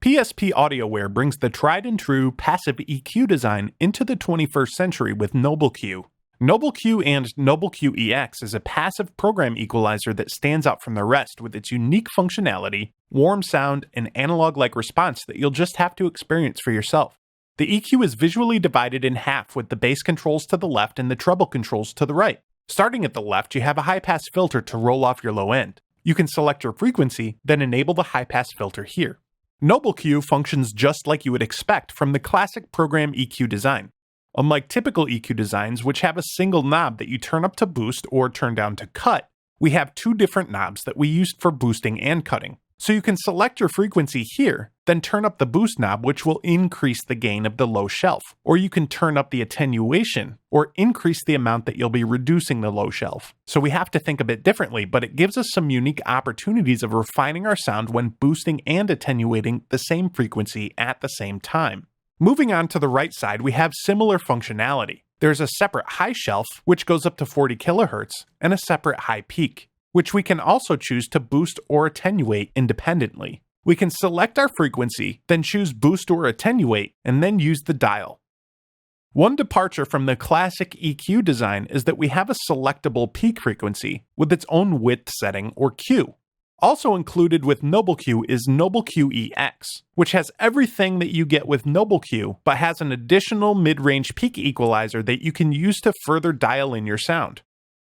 PSP AudioWare brings the tried-and-true passive EQ design into the 21st century with NobleQ. NobleQ and NobleQ EX is a passive program equalizer that stands out from the rest with its unique functionality, warm sound, and analog-like response that you'll just have to experience for yourself. The EQ is visually divided in half with the bass controls to the left and the treble controls to the right. Starting at the left, you have a high-pass filter to roll off your low end. You can select your frequency, then enable the high-pass filter here. NobleQ functions just like you would expect from the classic program EQ design. Unlike typical EQ designs, which have a single knob that you turn up to boost or turn down to cut, we have two different knobs that we used for boosting and cutting. So you can select your frequency here, then turn up the boost knob, which will increase the gain of the low shelf. Or you can turn up the attenuation, or increase the amount that you'll be reducing the low shelf. So we have to think a bit differently, but it gives us some unique opportunities of refining our sound when boosting and attenuating the same frequency at the same time. Moving on to the right side, we have similar functionality. There's a separate high shelf, which goes up to 40 kHz, and a separate high peak, which we can also choose to boost or attenuate independently. We can select our frequency, then choose boost or attenuate, and then use the dial. One departure from the classic EQ design is that we have a selectable peak frequency with its own width setting or Q. Also included with NobleQ is NobleQ EX, which has everything that you get with NobleQ, but has an additional mid-range peak equalizer that you can use to further dial in your sound.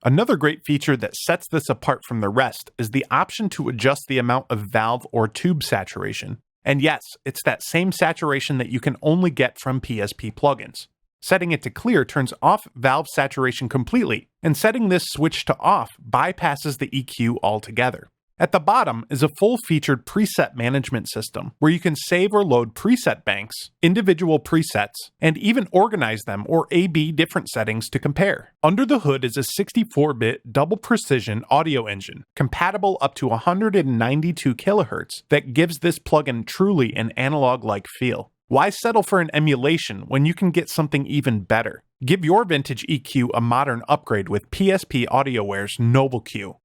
Another great feature that sets this apart from the rest is the option to adjust the amount of valve or tube saturation. And yes, it's that same saturation that you can only get from PSP plugins. Setting it to clear turns off valve saturation completely, and setting this switch to off bypasses the EQ altogether. At the bottom is a full-featured preset management system, where you can save or load preset banks, individual presets, and even organize them or A/B different settings to compare. Under the hood is a 64-bit double-precision audio engine, compatible up to 192 kHz, that gives this plugin truly an analog-like feel. Why settle for an emulation when you can get something even better? Give your vintage EQ a modern upgrade with PSP AudioWare's NobleQ.